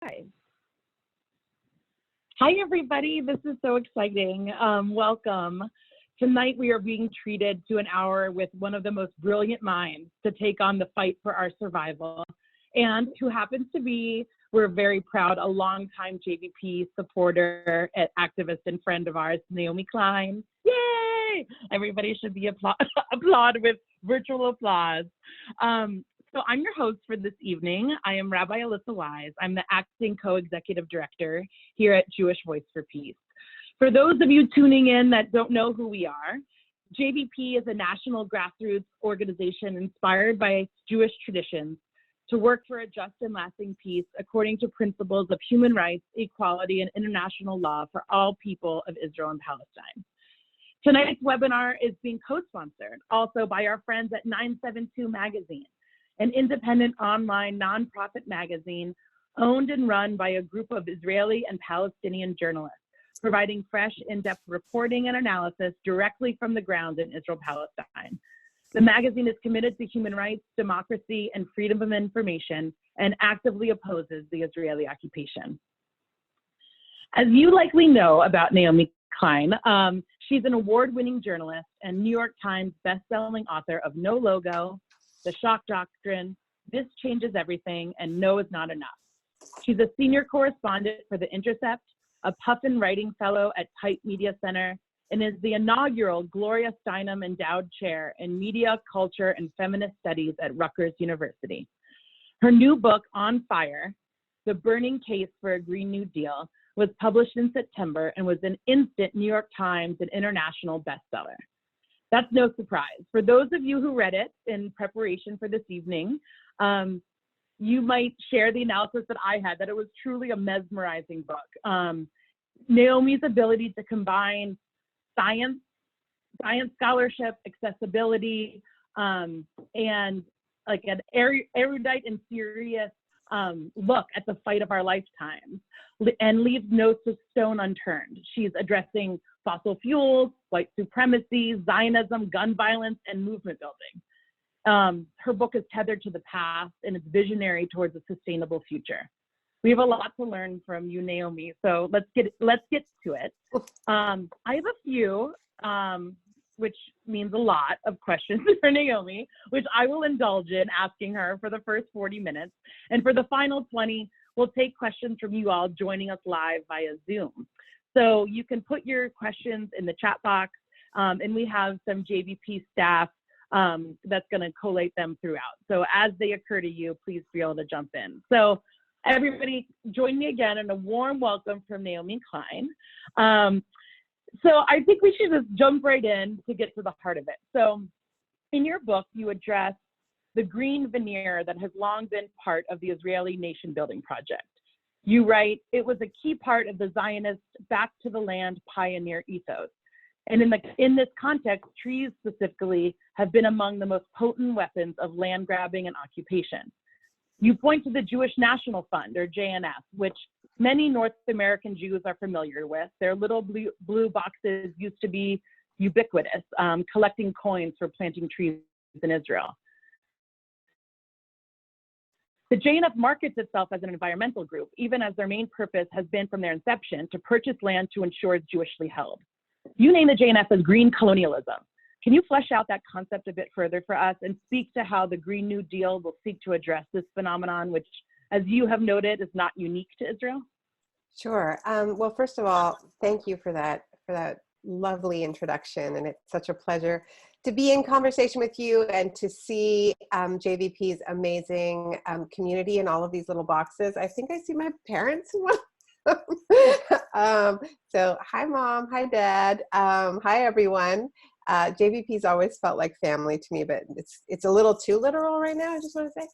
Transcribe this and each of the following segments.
Hi, everybody. This is so exciting. Welcome. Tonight, we are being treated to an hour with one of the most brilliant minds to take on the fight for our survival, and who happens to be, we're very proud, a longtime JVP supporter, activist, and friend of ours, Naomi Klein. Yay! Everybody should be applaud with virtual applause. So I'm your host for this evening. I am Rabbi Alissa Wise. I'm the acting co-executive director here at Jewish Voice for Peace. For those of you tuning in that don't know who we are, JVP is a national grassroots organization inspired by Jewish traditions to work for a just and lasting peace according to principles of human rights, equality, and international law for all people of Israel and Palestine. Tonight's webinar is being co-sponsored also by our friends at 972 Magazine, an independent online nonprofit magazine owned and run by a group of Israeli and Palestinian journalists, providing fresh, in-depth reporting and analysis directly from the ground in Israel-Palestine. The magazine is committed to human rights, democracy, and freedom of information, and actively opposes the Israeli occupation. As you likely know about Naomi Klein, she's an award-winning journalist and New York Times best-selling author of No Logo, The Shock Doctrine, This Changes Everything, and No is Not Enough. She's a senior correspondent for The Intercept, a Puffin Writing Fellow at Kite Media Center, and is the inaugural Gloria Steinem Endowed Chair in Media, Culture, and Feminist Studies at Rutgers University. Her new book, On Fire, The Burning Case for a Green New Deal, was published in September and was an instant New York Times and international bestseller. That's no surprise. For those of you who read it in preparation for this evening, you might share the analysis that I had, that it was truly a mesmerizing book. Naomi's ability to combine science scholarship, accessibility, and like an erudite and serious look at the fight of our lifetimes, and leaves no stone unturned. She's addressing fossil fuels, white supremacy, Zionism, gun violence, and movement building. Her book is tethered to the past and is visionary towards a sustainable future. We have a lot to learn from you, Naomi, so let's get to it. I have a few, which means a lot of questions for Naomi, which I will indulge in asking her for the first 40 minutes. And for the final 20, we'll take questions from you all joining us live via Zoom. So you can put your questions in the chat box, and we have some JVP staff that's going to collate them throughout. So as they occur to you, please be able to jump in. So everybody, join me again in a warm welcome from Naomi Klein. So I think we should just jump right in to get to the heart of it. So in your book, you address the green veneer that has long been part of the Israeli nation building project. You write, it was a key part of the Zionist back to the land pioneer ethos. And in this context, trees specifically have been among the most potent weapons of land grabbing and occupation. You point to the Jewish National Fund, or JNF, which many North American Jews are familiar with. Their little blue boxes used to be ubiquitous, collecting coins for planting trees in Israel. The JNF markets itself as an environmental group, even as their main purpose has been from their inception to purchase land to ensure it's Jewishly held. You name the JNF as green colonialism. Can you flesh out that concept a bit further for us and speak to how the Green New Deal will seek to address this phenomenon, which, as you have noted, is not unique to Israel? Sure. Well, first of all, thank you for that lovely introduction. And it's such a pleasure to be in conversation with you and to see JVP's amazing community in all of these little boxes. I think I see my parents in one. So hi, Mom. Hi, Dad. Hi, everyone. JVP's always felt like family to me, but it's a little too literal right now, I just want to say.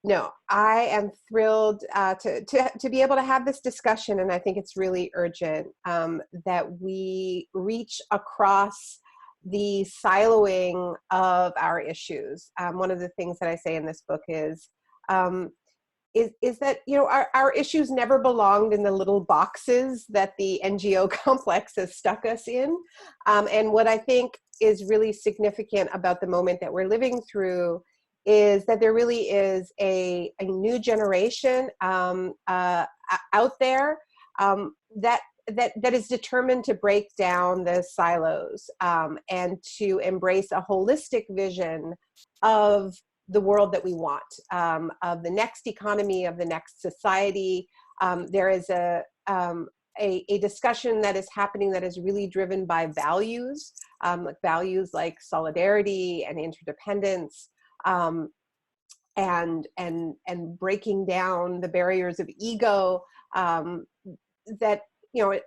No, I am thrilled to be able to have this discussion, and I think it's really urgent that we reach across the siloing of our issues. One of the things that I say in this book is that, you know, our issues never belonged in the little boxes that the NGO complex has stuck us in. And what I think is really significant about the moment that we're living through is that there really is a new generation out there that is determined to break down the silos and to embrace a holistic vision of the world that we want, of the next economy, of the next society. There is a discussion that is happening that is really driven by values, values like solidarity and interdependence, and breaking down the barriers of ego that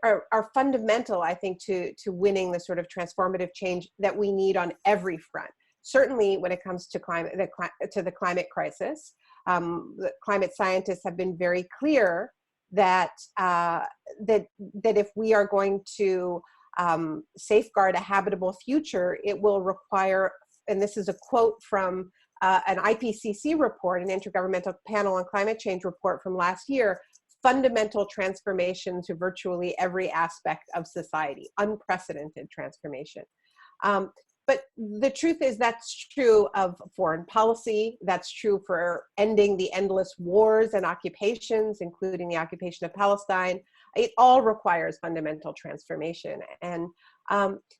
are fundamental, I think, to winning the sort of transformative change that we need on every front. Certainly, when it comes to the climate crisis, the climate scientists have been very clear that if we are going to safeguard a habitable future, it will require, and this is a quote from an IPCC report, an Intergovernmental Panel on Climate Change report from last year, fundamental transformation to virtually every aspect of society, unprecedented transformation. But the truth is that's true of foreign policy, that's true for ending the endless wars and occupations, including the occupation of Palestine. It all requires fundamental transformation. And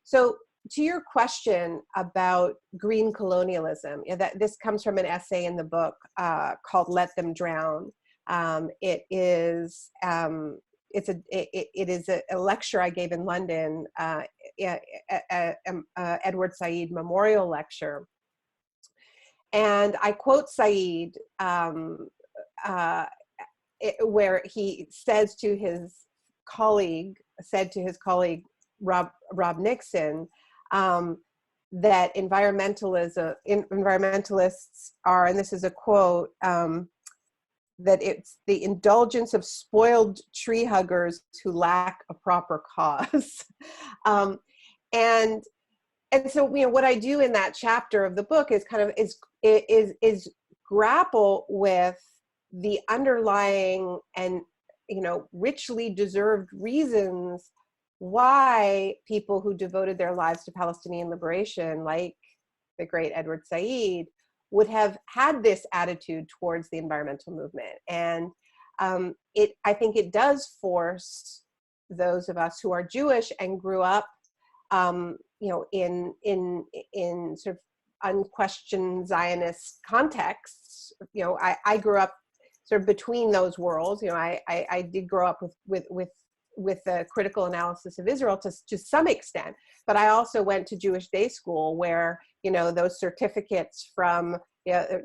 so to your question about green colonialism, this comes from an essay in the book called Let Them Drown. It is a lecture I gave in London, Edward Said Memorial Lecture. And I quote Said, where he said to his colleague, Rob Nixon, that environmentalists are, and this is a quote, that it's the indulgence of spoiled tree huggers who lack a proper cause. And so, what I do in that chapter of the book is kind of is grapple with the underlying and richly deserved reasons why people who devoted their lives to Palestinian liberation, like the great Edward Said, would have had this attitude towards the environmental movement. And I think it does force those of us who are Jewish and grew up, in sort of unquestioned Zionist contexts. I grew up sort of between those worlds. I did grow up with the critical analysis of Israel to some extent, but I also went to Jewish day school where those certificates from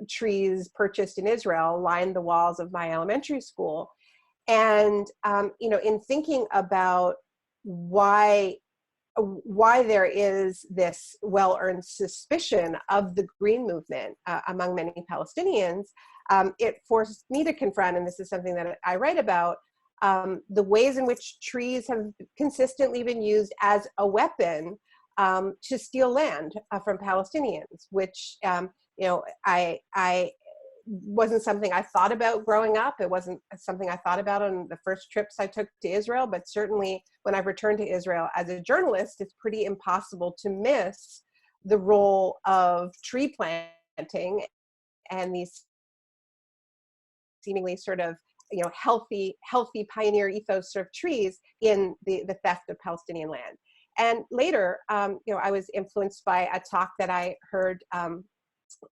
trees purchased in Israel lined the walls of my elementary school. And in thinking about why there is this well-earned suspicion of the green movement among many Palestinians, it forced me to confront, and this is something that I write about, the ways in which trees have consistently been used as a weapon to steal land from Palestinians, which I wasn't something I thought about growing up. It wasn't something I thought about on the first trips I took to Israel, but certainly when I've returned to Israel as a journalist, it's pretty impossible to miss the role of tree planting and these seemingly sort of healthy pioneer ethos sort of trees in the theft of Palestinian land. And later, I was influenced by a talk that I heard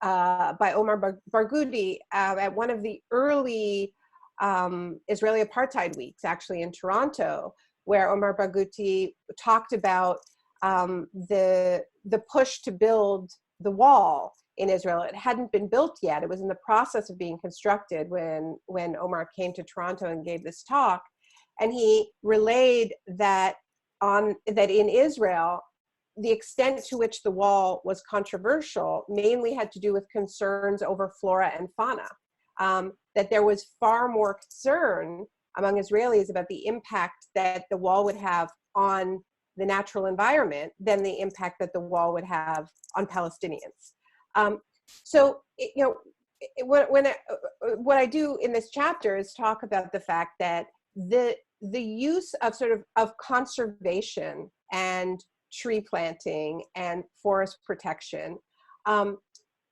by Omar Barghouti at one of the early Israeli apartheid weeks, actually in Toronto, where Omar Barghouti talked about the push to build the wall in Israel. It hadn't been built yet. It was in the process of being constructed when Omar came to Toronto and gave this talk. And he relayed that in Israel, the extent to which the wall was controversial mainly had to do with concerns over flora and fauna. That there was far more concern among Israelis about the impact that the wall would have on the natural environment than the impact that the wall would have on Palestinians. What I do in this chapter is talk about the fact that the use of conservation and tree planting and forest protection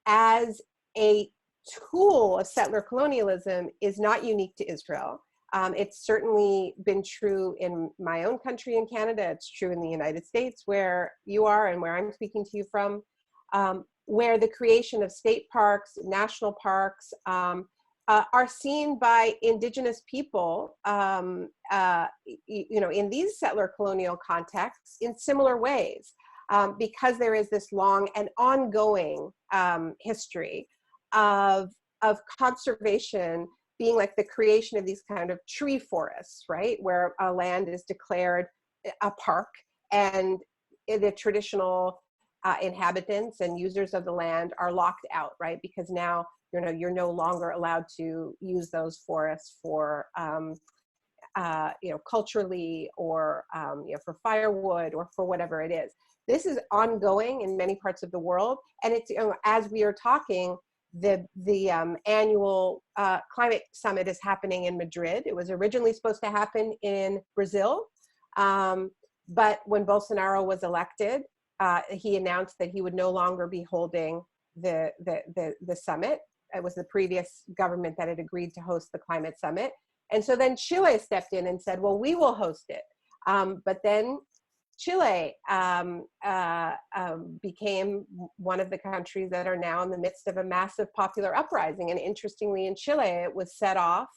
as a tool of settler colonialism is not unique to Israel. It's certainly been true in my own country in Canada. It's true in the United States, where you are and where I'm speaking to you from, where the creation of state parks, national parks, are seen by indigenous people, in these settler colonial contexts in similar ways, because there is this long and ongoing history of conservation being like the creation of these kind of tree forests, right? Where a land is declared a park, and the traditional inhabitants and users of the land are locked out, right? Because now, you're no longer allowed to use those forests for, culturally, or, for firewood, or for whatever it is. This is ongoing in many parts of the world. And it's, as we are talking, the annual climate summit is happening in Madrid. It was originally supposed to happen in Brazil. But when Bolsonaro was elected, he announced that he would no longer be holding the summit. It was the previous government that had agreed to host the climate summit. And so then Chile stepped in and said, well, we will host it. But then Chile became one of the countries that are now in the midst of a massive popular uprising. And interestingly, in Chile, it was set off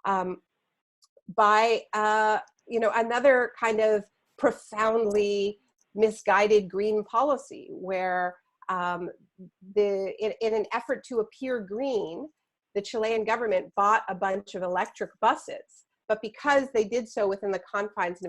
by, another kind of profoundly misguided green policy, where in an effort to appear green, the Chilean government bought a bunch of electric buses. But because they did so within the confines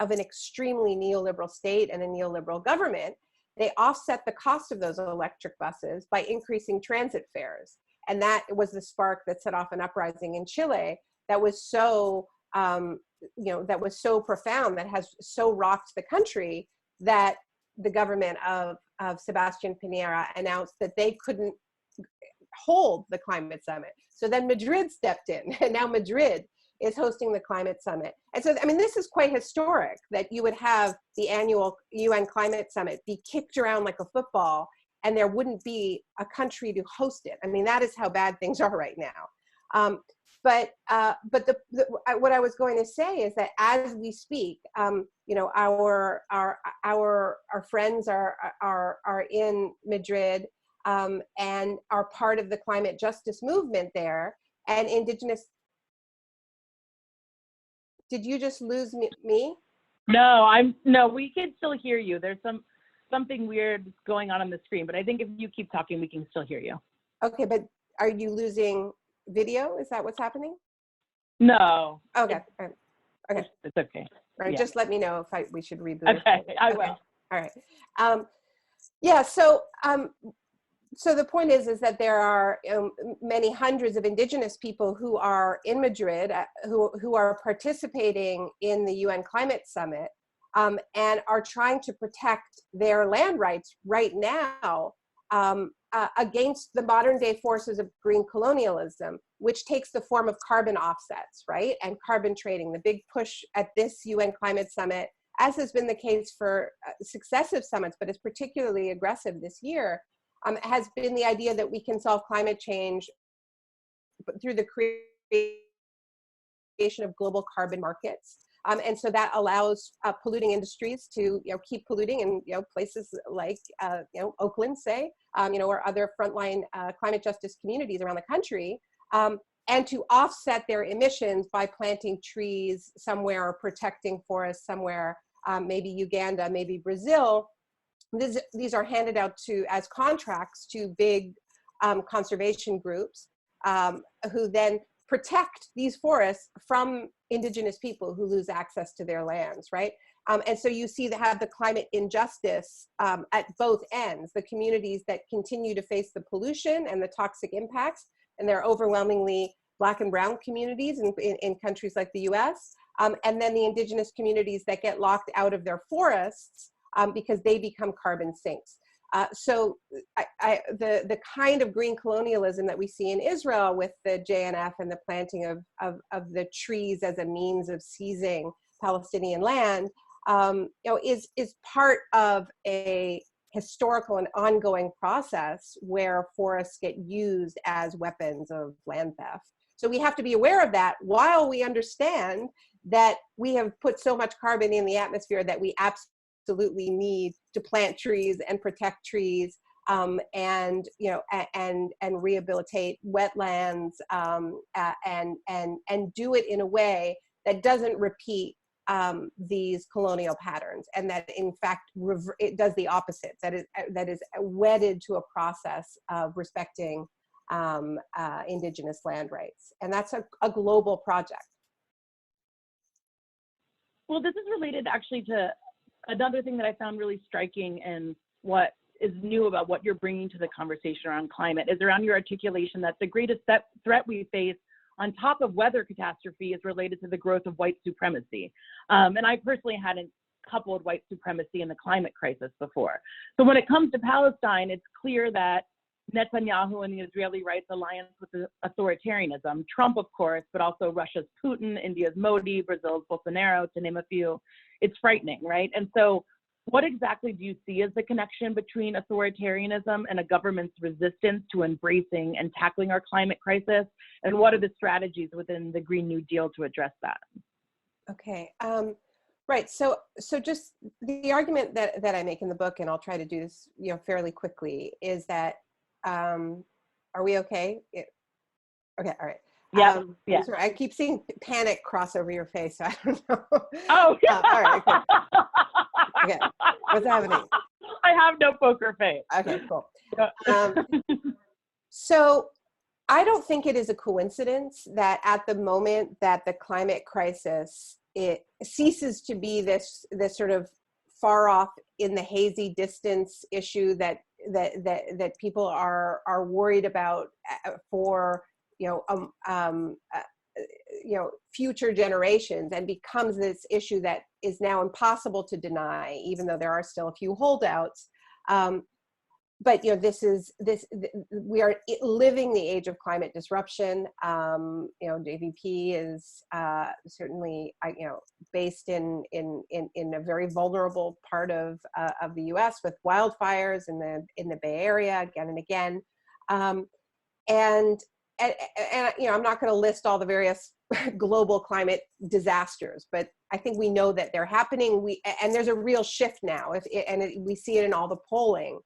of an extremely neoliberal state and a neoliberal government, they offset the cost of those electric buses by increasing transit fares. And that was the spark that set off an uprising in Chile that was so, that was so profound, that has so rocked the country, that the government of Sebastián Piñera announced that they couldn't hold the climate summit. So then Madrid stepped in, and now Madrid is hosting the climate summit. And so, this is quite historic, that you would have the annual UN climate summit be kicked around like a football, and there wouldn't be a country to host it. That is how bad things are right now. But what I was going to say is that as we speak, our friends are in Madrid, and are part of the climate justice movement there, and indigenous. Did you just lose me? No, we can still hear you. There's something weird going on the screen, but I think if you keep talking, we can still hear you. Okay, but are you losing video? Is that what's happening? No. Okay. All right. Okay. It's okay. All right. Yeah. Just let me know if we should reboot. Okay, I will. All right. Yeah. So the point is that there are many hundreds of indigenous people who are in Madrid, who are participating in the UN Climate Summit, and are trying to protect their land rights right now against the modern day forces of green colonialism, which takes the form of carbon offsets, right? And carbon trading. The big push at this UN Climate Summit, as has been the case for successive summits, but is particularly aggressive this year, has been the idea that we can solve climate change through the creation of global carbon markets. And so that allows polluting industries to keep polluting in places like Oakland, say, or other frontline climate justice communities around the country, and to offset their emissions by planting trees somewhere or protecting forests somewhere, maybe Uganda, maybe Brazil. These are handed out as contracts to big conservation groups who then protect these forests from indigenous people who lose access to their lands, right? And so you see have the climate injustice at both ends, the communities that continue to face the pollution and the toxic impacts, and they're overwhelmingly Black and brown communities in countries like the US, and then the indigenous communities that get locked out of their forests because they become carbon sinks. So the kind of green colonialism that we see in Israel with the JNF and the planting of the trees as a means of seizing Palestinian land, is part of a historical and ongoing process where forests get used as weapons of land theft. So we have to be aware of that while we understand that we have put so much carbon in the atmosphere that we absolutely need to plant trees and protect trees, and rehabilitate wetlands, and do it in a way that doesn't repeat these colonial patterns, and that in fact it does the opposite. That is wedded to a process of respecting indigenous land rights, and that's a global project. Well, this is related actually to another thing that I found really striking, and what is new about what you're bringing to the conversation around climate is around your articulation that the greatest threat we face on top of weather catastrophe is related to the growth of white supremacy. And I personally hadn't coupled white supremacy and the climate crisis before. So when it comes to Palestine, it's clear that Netanyahu and the Israeli rights alliance with the authoritarianism, Trump, of course, but also Russia's Putin, India's Modi, Brazil's Bolsonaro, to name a few, it's frightening, right? And so what exactly do you see as the connection between authoritarianism and a government's resistance to embracing and tackling our climate crisis? And what are the strategies within the Green New Deal to address that? Okay, right. So just the argument that I make in the book, and I'll try to do this, fairly quickly, is that, are we okay? Okay, all right. Yeah, yeah. Sorry, I keep seeing panic cross over your face, so I don't know. Oh, all right, cool. Okay, what's happening? I have no poker face. Okay, cool. So I don't think it is a coincidence that at the moment that the climate crisis, it ceases to be this sort of far off in the hazy distance issue that people are worried about for future generations, and becomes this issue that is now impossible to deny, even though there are still a few holdouts. But we are living the age of climate disruption. JVP is certainly based in a very vulnerable part of the U.S. with wildfires in the Bay Area again and again, and I'm not going to list all the various global climate disasters, but I think we know that they're happening. And there's a real shift now, we see it in all the polling.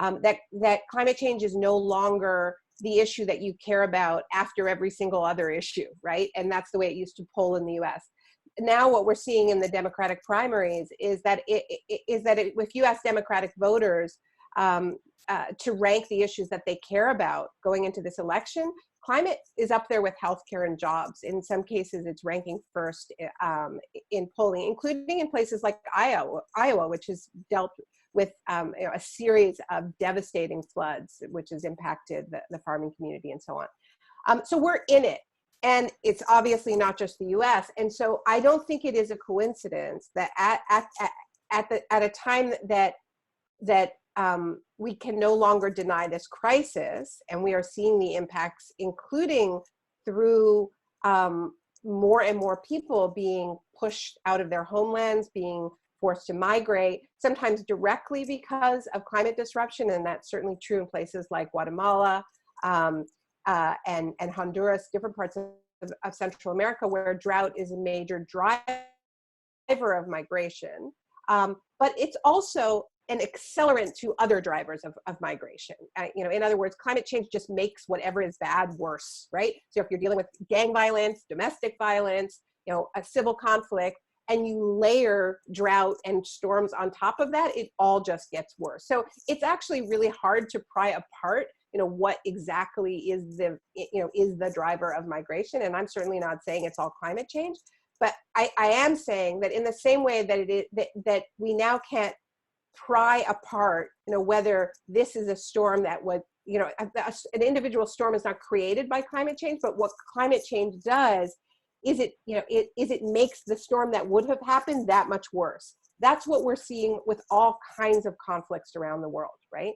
That climate change is no longer the issue that you care about after every single other issue, right? And that's the way it used to poll in the US. Now what we're seeing in the Democratic primaries is that with US Democratic voters, to rank the issues that they care about going into this election, climate is up there with healthcare and jobs. In some cases, it's ranking first in polling, including in places like Iowa, which has dealt with a series of devastating floods, which has impacted the farming community and so on. So we're in it, and it's obviously not just the U.S. And so I don't think it is a coincidence that at a time that we can no longer deny this crisis, and we are seeing the impacts, including through more and more people being pushed out of their homelands, being forced to migrate, sometimes directly because of climate disruption, and that's certainly true in places like Guatemala and Honduras, different parts of Central America, where drought is a major driver of migration. But it's also an accelerant to other drivers of migration. In other words, climate change just makes whatever is bad worse, right? So if you're dealing with gang violence, domestic violence, a civil conflict, and you layer drought and storms on top of that, it all just gets worse. So it's actually really hard to pry apart, what exactly is the driver of migration. And I'm certainly not saying it's all climate change, but I am saying that in the same way that that we now can't pry apart, whether this is a storm that would, an individual storm is not created by climate change, but what climate change does is it makes the storm that would have happened that much worse. That's what we're seeing with all kinds of conflicts around the world, right?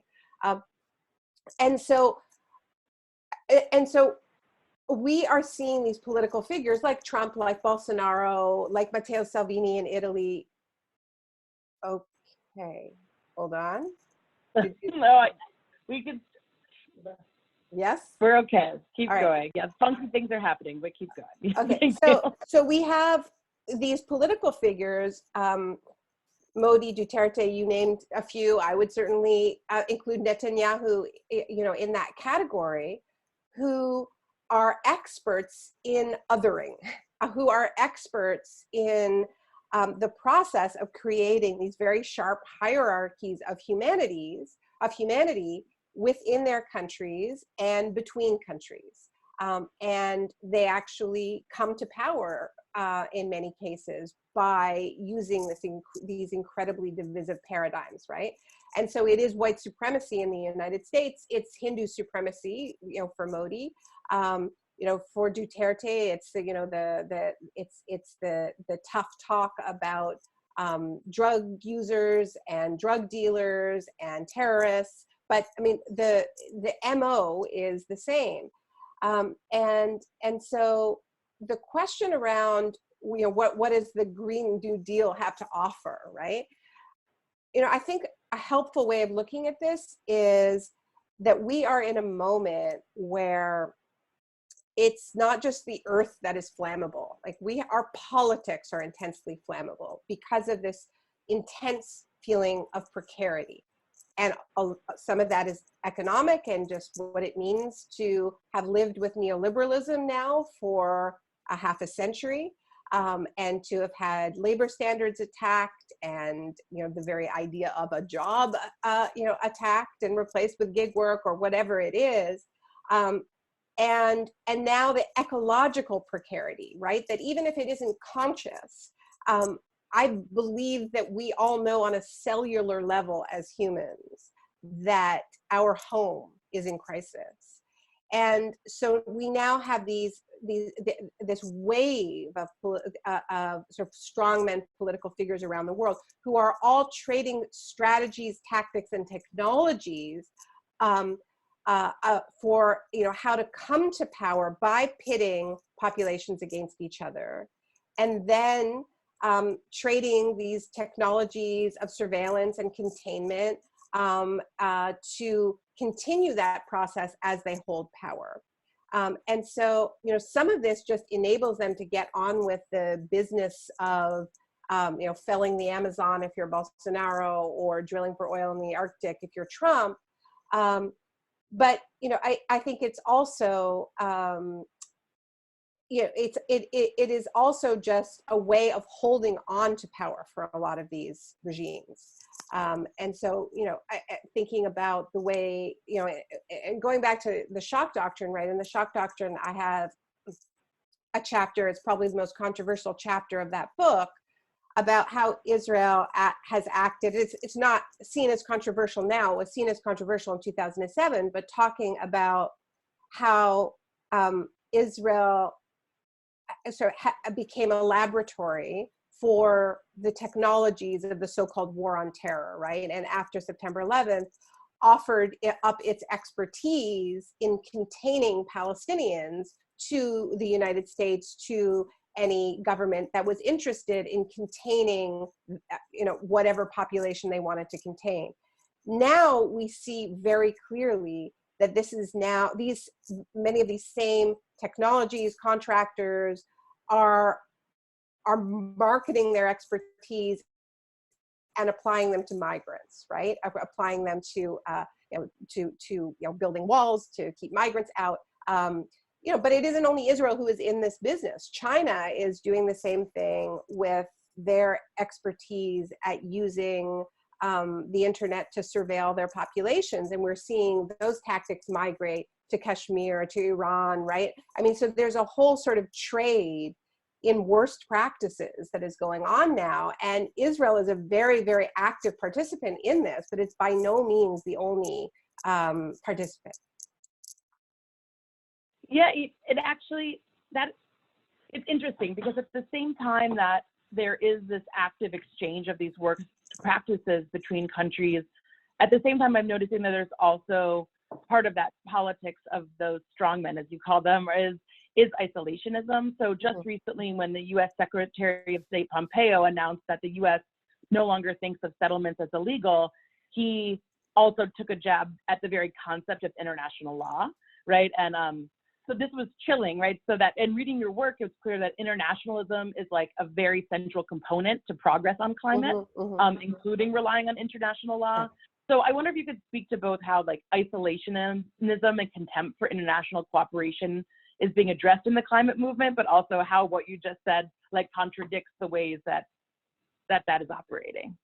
And so we are seeing these political figures like Trump, like Bolsonaro, like Matteo Salvini in Italy. Okay, hold on. No, we could. Yes? We're okay. Keep All right. going. Yeah, funky things are happening, but keep going. Okay, so we have these political figures, Modi, Duterte, you named a few. I would certainly include Netanyahu, in that category, who are experts in othering, who are experts in the process of creating these very sharp hierarchies of humanity within their countries and between countries. And they actually come to power in many cases by using these incredibly divisive paradigms, right? And so it is white supremacy in the United States. It's Hindu supremacy, for Modi. For Duterte, it's the tough talk about drug users and drug dealers and terrorists. But I mean, the MO is the same. And so the question around, what does the Green New Deal have to offer, right? I think a helpful way of looking at this is that we are in a moment where it's not just the earth that is flammable. Like our politics are intensely flammable because of this intense feeling of precarity. And some of that is economic and just what it means to have lived with neoliberalism now for a half a century, and to have had labor standards attacked, and the very idea of a job attacked and replaced with gig work or whatever it is, and now the ecological precarity, right? That even if it isn't conscious, I believe that we all know on a cellular level as humans that our home is in crisis. And so we now have this wave of sort of strongmen political figures around the world who are all trading strategies, tactics, and technologies for how to come to power by pitting populations against each other, and then trading these technologies of surveillance and containment to continue that process as they hold power. And so, some of this just enables them to get on with the business of, felling the Amazon if you're Bolsonaro, or drilling for oil in the Arctic if you're Trump. But, I think it's also, it is also just a way of holding on to power for a lot of these regimes. And so, thinking about the way, and going back to the shock doctrine, right? In the shock doctrine, I have a chapter, it's probably the most controversial chapter of that book, about how Israel has acted. It's not seen as controversial now, it was seen as controversial in 2007, but talking about how Israel became a laboratory for the technologies of the so-called war on terror, right? And after September 11th, offered up its expertise in containing Palestinians to the United States, to any government that was interested in containing, whatever population they wanted to contain. Now we see very clearly that this is now, many of these same technologies, contractors are marketing their expertise and applying them to migrants, right? Applying them to building walls to keep migrants out. But it isn't only Israel who is in this business. China is doing the same thing with their expertise at using the internet to surveil their populations. And we're seeing those tactics migrate to Kashmir, to Iran, right? I mean, so there's a whole sort of trade in worst practices that is going on now. And Israel is a very, very active participant in this, but it's by no means the only participant. Yeah, it's interesting, because at the same time that there is this active exchange of these work practices between countries, at the same time I'm noticing that there's also part of that politics of those strongmen, as you call them, is isolationism. So just recently, when the U.S. Secretary of State Pompeo announced that the U.S. no longer thinks of settlements as illegal, he also took a jab at the very concept of international law, right? And so this was chilling, right? So that in reading your work, it was clear that internationalism is like a very central component to progress on climate, including relying on international law. So I wonder if you could speak to both how like isolationism and contempt for international cooperation is being addressed in the climate movement, but also how what you just said like contradicts the ways that is operating.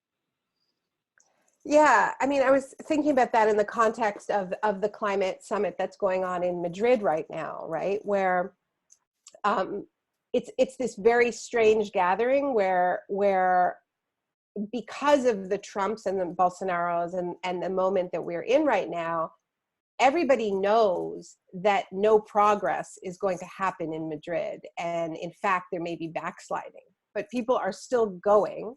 Yeah, I mean, I was thinking about that in the context of the climate summit that's going on in Madrid right now, right? Where it's this very strange gathering where because of the Trumps and the Bolsonaros and the moment that we're in right now, everybody knows that no progress is going to happen in Madrid. And in fact, there may be backsliding, but people are still going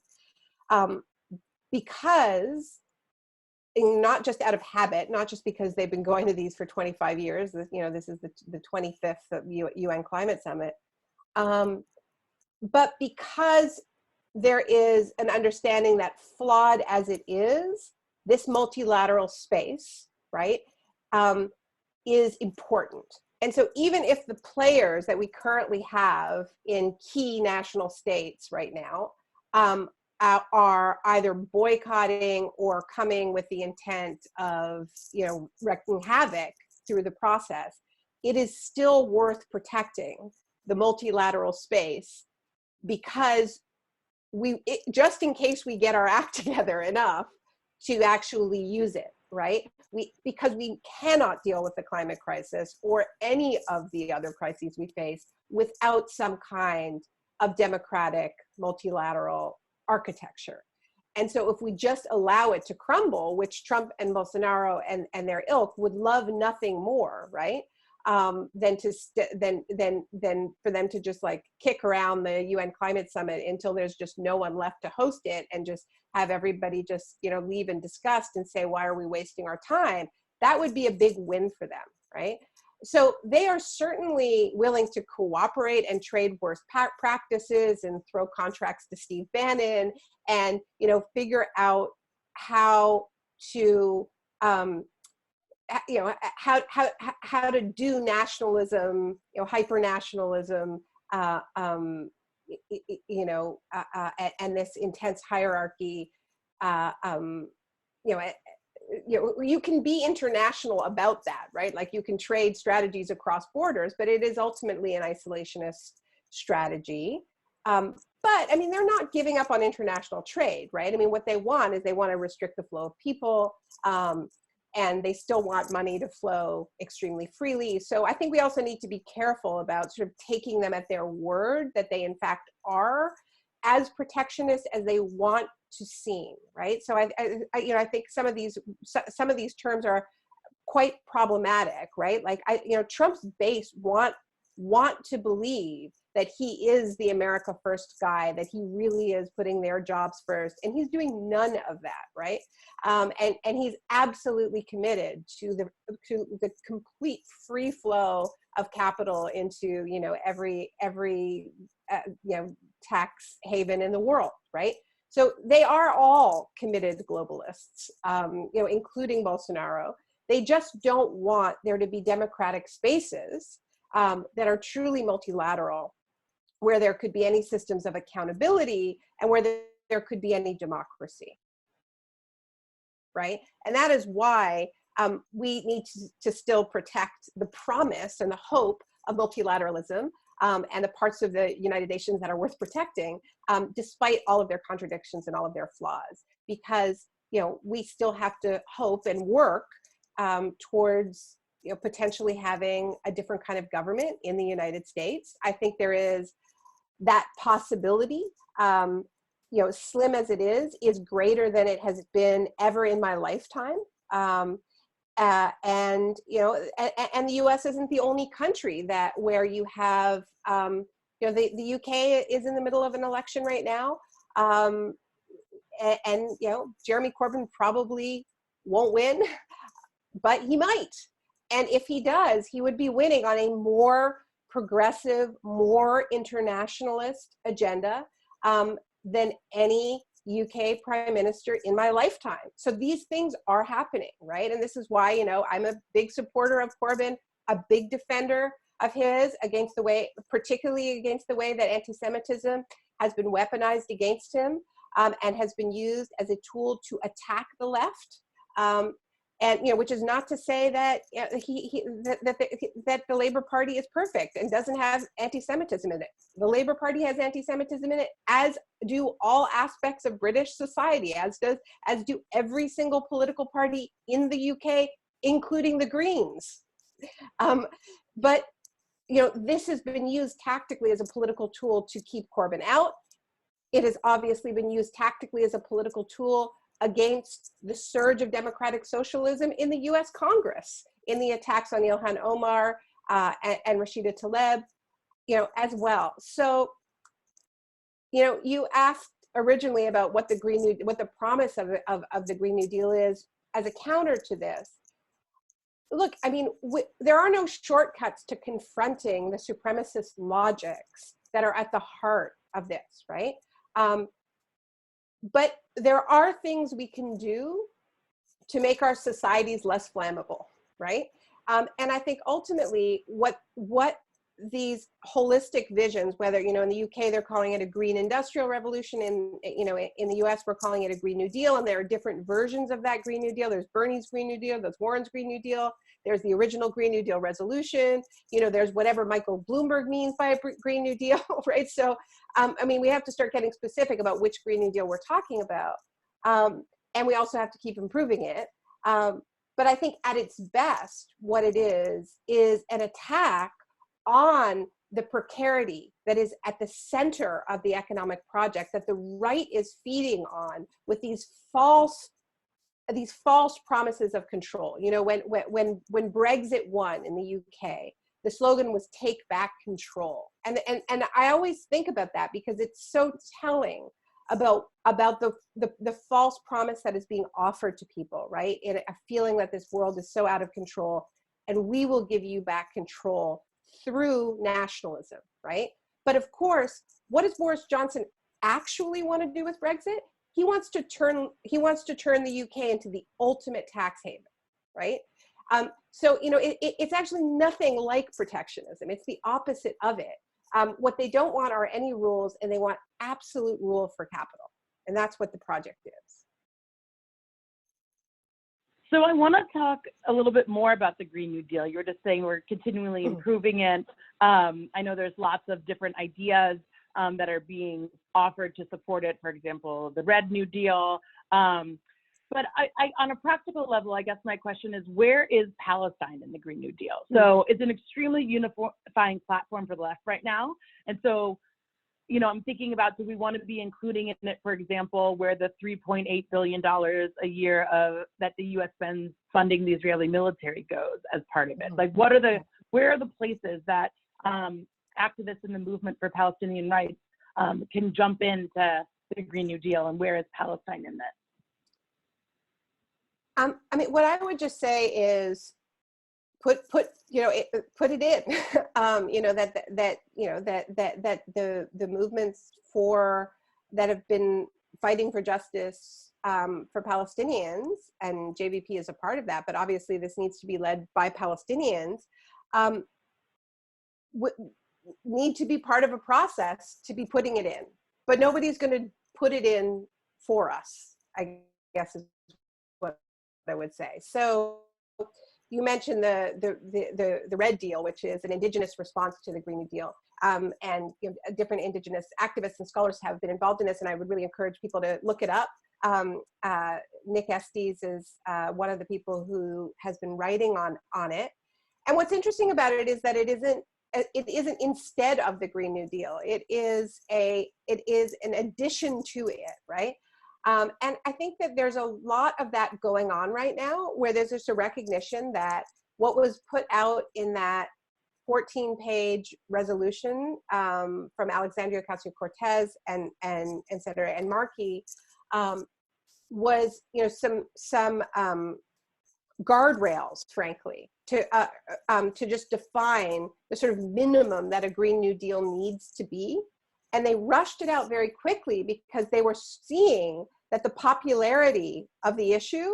because, not just out of habit, not just because they've been going to these for 25 years, you know, this is the 25th UN Climate Summit, but because there is an understanding that flawed as it is, this multilateral space, right, is important. And so even if the players that we currently have in key national states right now are either boycotting or coming with the intent of, you know, wreaking havoc through the process, it is still worth protecting the multilateral space because just in case we get our act together enough to actually use it, right? Because we cannot deal with the climate crisis or any of the other crises we face without some kind of democratic multilateral architecture. And so if we just allow it to crumble, which Trump and Bolsonaro and their ilk would love nothing more, right? Than for them to just like kick around the UN Climate Summit until there's just no one left to host it and just have everybody just, you know, leave in disgust and say, why are we wasting our time? That would be a big win for them, right? So they are certainly willing to cooperate and trade worst practices and throw contracts to Steve Bannon and, you know, figure out how to, you know, how to do nationalism, you know, hyper-nationalism, you know, and this intense hierarchy, you know, you can be international about that, right? Like you can trade strategies across borders, but it is ultimately an isolationist strategy. But I mean, they're not giving up on international trade, right? I mean, what they want is they want to restrict the flow of people, and they still want money to flow extremely freely. So I think we also need to be careful about sort of taking them at their word that they in fact are as protectionist as they want to seem, right? So I you know, I think some of these terms are quite problematic, right? Like you know, Trump's base want to believe that he is the America First guy, that he really is putting their jobs first, and he's doing none of that, right? And he's absolutely committed to the complete free flow of capital into, you know, every you know, tax haven in the world, right? So they are all committed globalists, you know, including Bolsonaro. They just don't want there to be democratic spaces that are truly multilateral, where there could be any systems of accountability and where there could be any democracy, right? And that is why we need to still protect the promise and the hope of multilateralism and the parts of the United Nations that are worth protecting, despite all of their contradictions and all of their flaws, because, you know, we still have to hope and work towards, you know, potentially having a different kind of government in the United States. I think there is that possibility, you know, slim as it is greater than it has been ever in my lifetime. And, you know, and the US isn't the only country where you have, you know, the UK is in the middle of an election right now. And, you know, Jeremy Corbyn probably won't win, but he might. And if he does, he would be winning on a more progressive, more internationalist agenda than any UK Prime Minister in my lifetime. So these things are happening, right? And this is why, you know, I'm a big supporter of Corbyn, a big defender of his against the way, particularly against the way that anti-Semitism has been weaponized against him, and has been used as a tool to attack the left. And, you know, which is not to say that that the Labour Party is perfect and doesn't have anti-Semitism in it. The Labour Party has anti-Semitism in it, as do all aspects of British society, as do every single political party in the UK, including the Greens. But, you know, this has been used tactically as a political tool to keep Corbyn out. It has obviously been used tactically as a political tool against the surge of democratic socialism in the US Congress, in the attacks on Ilhan Omar and Rashida Tlaib, you know, as well. So, you know, you asked originally about what the what the promise of the Green New Deal is as a counter to this. Look, I mean, there are no shortcuts to confronting the supremacist logics that are at the heart of this, right? But there are things we can do to make our societies less flammable, right? And I think ultimately what these holistic visions, whether, you know, in the UK they're calling it a green industrial revolution, you know, in the US we're calling it a Green New Deal, and there are different versions of that Green New Deal. There's Bernie's Green New Deal, there's Warren's Green New Deal, there's the original Green New Deal resolution, you know, there's whatever Michael Bloomberg means by a Green New Deal, right? So, I mean, we have to start getting specific about which Green New Deal we're talking about. And we also have to keep improving it. But I think at its best, what it is an attack on the precarity that is at the center of the economic project that the right is feeding on with these false promises of control. You know, when Brexit won in the UK, the slogan was "Take back control," and I always think about that because it's so telling about the false promise that is being offered to people, right? In a feeling that this world is so out of control, and we will give you back control through nationalism, right? But of course, what does Boris Johnson actually want to do with Brexit? He wants to turn the UK into the ultimate tax haven, right? So, you know, it's actually nothing like protectionism. It's the opposite of it. What they don't want are any rules, and they want absolute rule for capital. And that's what the project is. So I want to talk a little bit more about the Green New Deal. You were just saying we're continually improving it. I know there's lots of different ideas that are being offered to support it. For example, the Red New Deal. But on a practical level, I guess my question is, where is Palestine in the Green New Deal? So it's an extremely unifying platform for the left right now. And so, you know, I'm thinking about, do we want to be including in it, for example, where the $3.8 billion a year that the U.S. spends funding the Israeli military goes as part of it? Like, where are the places that activists in the movement for Palestinian rights can jump into the Green New Deal, and where is Palestine in that? I mean, what I would just say is put it in. You know, that the movements that have been fighting for justice for Palestinians, and JVP is a part of that, but obviously this needs to be led by Palestinians, need to be part of a process to be putting it in. But nobody's going to put it in for us, I guess is what I would say. So you mentioned the Red Deal, which is an indigenous response to the Green New Deal. And you know, different indigenous activists and scholars have been involved in this, and I would really encourage people to look it up. Nick Estes is one of the people who has been writing on it. And what's interesting about it is that it isn't instead of the Green New Deal. It is an addition to it, right? And I think that there's a lot of that going on right now, where there's just a recognition that what was put out in that 14-page resolution from Alexandria Ocasio-Cortez and Senator and Markey was, you know, some guardrails, frankly, to just define the sort of minimum that a Green New Deal needs to be, And they rushed it out very quickly because they were seeing that the popularity of the issue,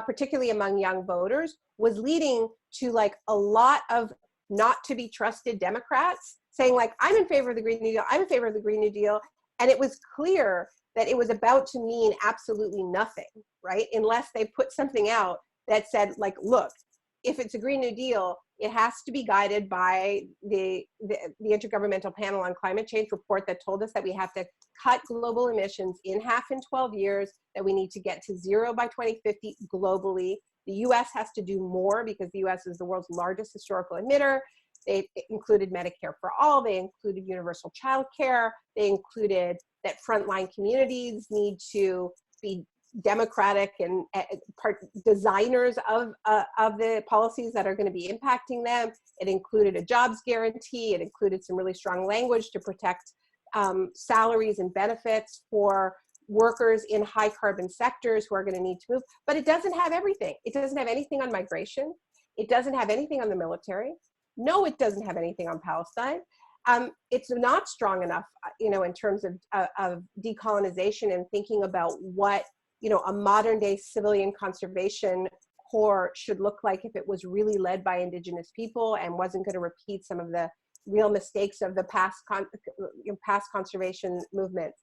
particularly among young voters, was leading to like a lot of not to be trusted Democrats saying like, I'm in favor of the Green New Deal, I'm in favor of the Green New Deal. And it was clear that it was about to mean absolutely nothing, right? Unless they put something out that said like, look, if it's a Green New Deal, it has to be guided by the Intergovernmental Panel on Climate Change report that told us that we have to cut global emissions in half in 12 years, that we need to get to zero by 2050 globally. The US has to do more because the US is the world's largest historical emitter. They included Medicare for all, they included universal child care, they included that frontline communities need to be democratic and designers of the policies that are going to be impacting them. It included a jobs guarantee. It included some really strong language to protect salaries and benefits for workers in high carbon sectors who are going to need to move. But it doesn't have everything. It doesn't have anything on migration. It doesn't have anything on the military. No, it doesn't have anything on Palestine. It's not strong enough, you know, in terms of decolonization and thinking about what, you know, a modern day civilian conservation corps should look like if it was really led by indigenous people and wasn't going to repeat some of the real mistakes of the past conservation movements.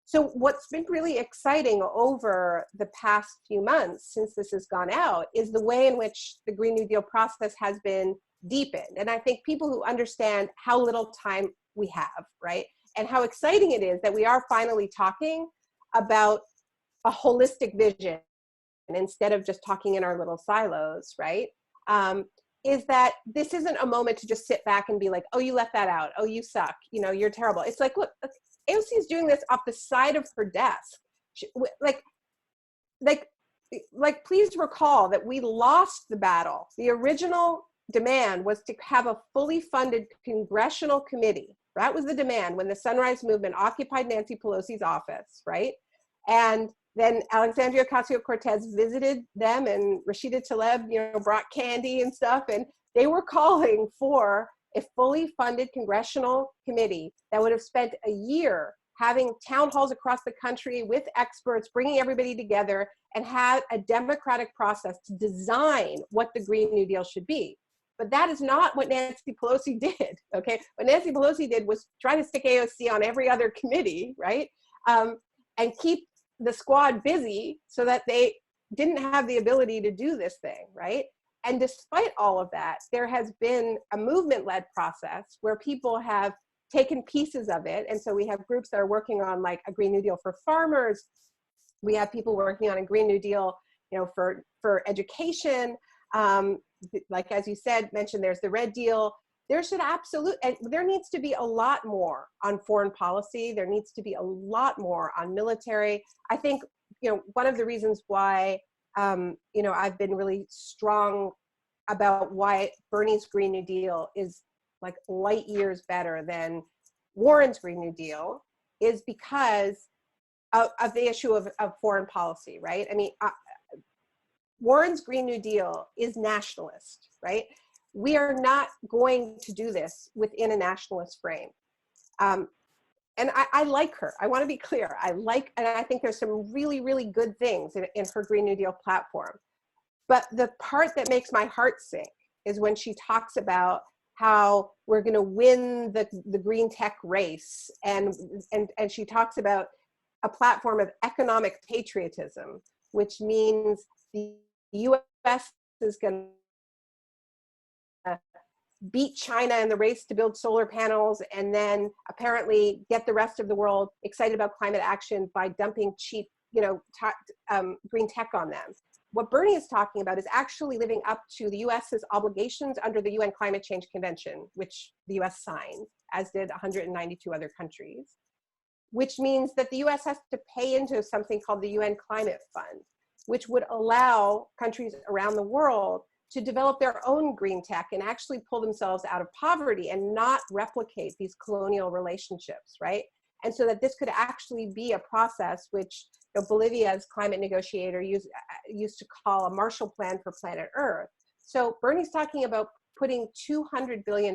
So what's been really exciting over the past few months since this has gone out is the way in which the Green New Deal process has been deepened. And I think people who understand how little time we have, right? And how exciting it is that we are finally talking about a holistic vision instead of just talking in our little silos, right? Is that this isn't a moment to just sit back and be like, oh, you left that out. Oh, you suck. You know, you're terrible. It's like, look, AOC is doing this off the side of her desk. Please recall that we lost the battle. The original demand was to have a fully funded congressional committee. That was the demand when the Sunrise Movement occupied Nancy Pelosi's office, right? And then Alexandria Ocasio-Cortez visited them, and Rashida Tlaib, you know, brought candy and stuff, and they were calling for a fully funded congressional committee that would have spent a year having town halls across the country with experts, bringing everybody together, and had a democratic process to design what the Green New Deal should be. But that is not what Nancy Pelosi did, okay? What Nancy Pelosi did was try to stick AOC on every other committee, right? And keep the squad busy so that they didn't have the ability to do this thing, right? And despite all of that, there has been a movement-led process where people have taken pieces of it. And so we have groups that are working on like a Green New Deal for farmers. We have people working on a Green New Deal, you know, for education. Like, as you said, mentioned, there's the Red Deal. There needs to be a lot more on foreign policy. There needs to be a lot more on military. I think, you know, one of the reasons why, you know, I've been really strong about why Bernie's Green New Deal is like light years better than Warren's Green New Deal is because of the issue of foreign policy, right? I mean, Warren's Green New Deal is nationalist, right? We are not going to do this within a nationalist frame. And I like her. I want to be clear. And I think there's some really, really good things in her Green New Deal platform. But the part that makes my heart sink is when she talks about how we're going to win the green tech race. And she talks about a platform of economic patriotism, which means the US is going to beat China in the race to build solar panels, and then apparently get the rest of the world excited about climate action by dumping cheap, you know, green tech on them. What Bernie is talking about is actually living up to the US's obligations under the UN Climate Change Convention, which the US signed, as did 192 other countries, which means that the US has to pay into something called the UN Climate Fund, which would allow countries around the world to develop their own green tech and actually pull themselves out of poverty and not replicate these colonial relationships, right? And so that this could actually be a process which, you know, Bolivia's climate negotiator used to call a Marshall Plan for planet Earth. So Bernie's talking about putting $200 billion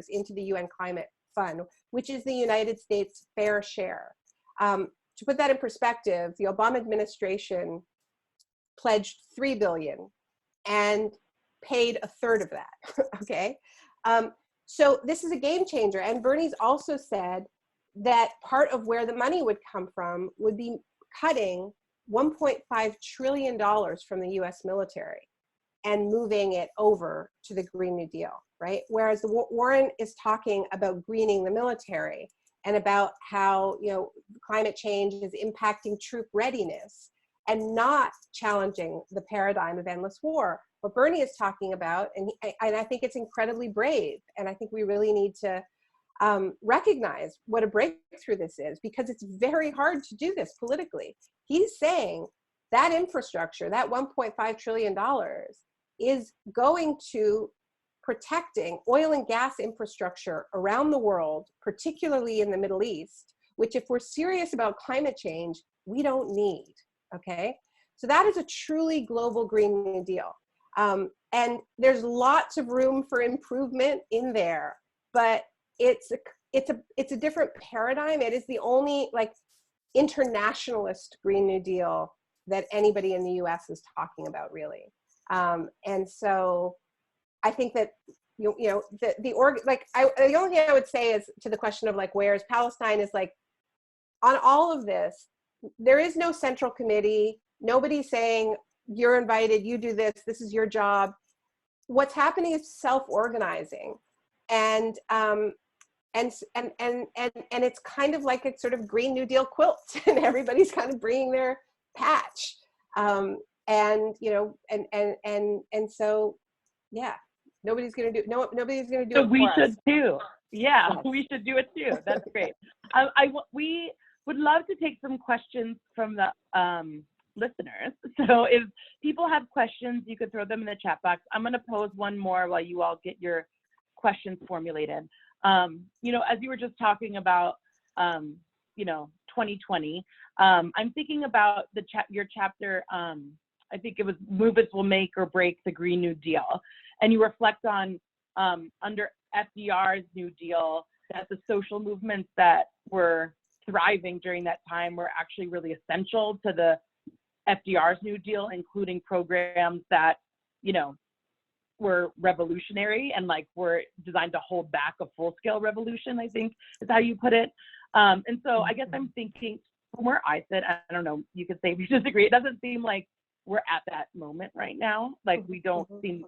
into the UN Climate fun, which is the United States fair share. To put that in perspective, the Obama administration pledged $3 billion and paid a third of that, okay? So this is a game changer. And Bernie's also said that part of where the money would come from would be cutting $1.5 trillion from the US military and moving it over to the Green New Deal, right? Whereas Warren is talking about greening the military and about how, you know, climate change is impacting troop readiness and not challenging the paradigm of endless war. What Bernie is talking about, and I think it's incredibly brave, and I think we really need to recognize what a breakthrough this is, because it's very hard to do this politically. He's saying that infrastructure, that $1.5 trillion, is going to protecting oil and gas infrastructure around the world, particularly in the Middle East, which, if we're serious about climate change, we don't need, okay? So that is a truly global Green New Deal. And there's lots of room for improvement in there, but it's a different paradigm. It is the only like internationalist Green New Deal that anybody in the US is talking about, really. And so I think that, the only thing I would say is to the question of like, where is Palestine, is like, on all of this, there is no central committee. Nobody's saying, you're invited, you do this, this is your job. What's happening is self-organizing. And it's kind of like a sort of Green New Deal quilt, and everybody's kind of bringing their patch. So, yeah, nobody's going to do it. So we should too. Yeah, yes. We should do it too. That's great. We would love to take some questions from the listeners. So if people have questions, you could throw them in the chat box. I'm going to pose one more while you all get your questions formulated. As you were just talking about, 2020, I'm thinking about your chapter, I think it was Movements Will Make or Break the Green New Deal. And you reflect on, under FDR's New Deal, that the social movements that were thriving during that time were actually really essential to the FDR's New Deal, including programs that, were revolutionary and like were designed to hold back a full-scale revolution, I think is how you put it. And so I guess I'm thinking from where I sit, I don't know, you could say if you disagree, it doesn't seem like we're at that moment right now. Like we don't seem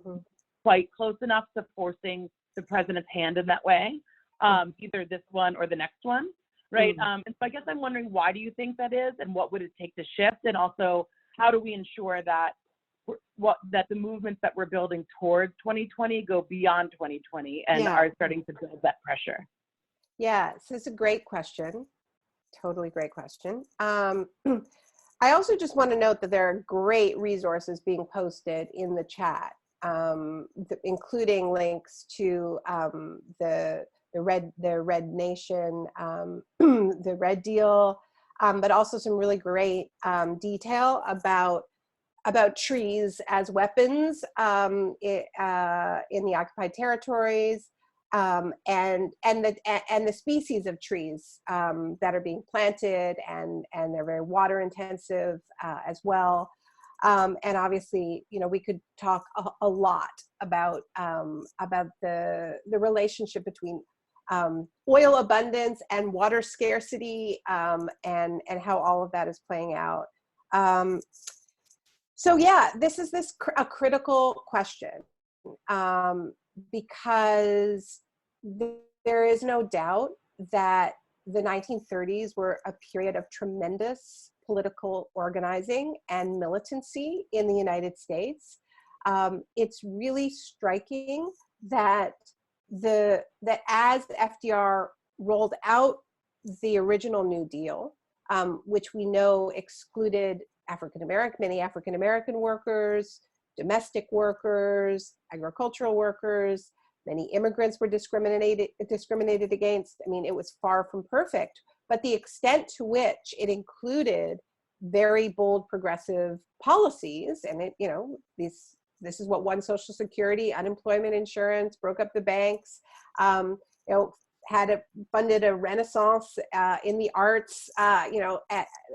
quite close enough to forcing the president's hand in that way, either this one or the next one, right? And so I guess I'm wondering, why do you think that is, and what would it take to shift? And also, how do we ensure that that the movements that we're building towards 2020 go beyond 2020 and are starting to build that pressure? Yeah, so it's a great question. Totally great question. I also just want to note that there are great resources being posted in the chat, including links to the Red Nation, the Red Deal, but also some really great detail about trees as weapons in the occupied territories, and the species of trees that are being planted, and they're very water intensive as well. And obviously, we could talk a lot about the relationship between oil abundance and water scarcity, and how all of that is playing out. So yeah, this is a critical question, because there is no doubt that the 1930s were a period of tremendous political organizing and militancy in the United States. It's really striking that as FDR rolled out the original New Deal, which we know excluded many African-American workers, domestic workers, agricultural workers, many immigrants were discriminated against. I mean, it was far from perfect, but the extent to which it included very bold progressive policies, and this is what won Social Security, unemployment insurance, broke up the banks, funded a renaissance in the arts, at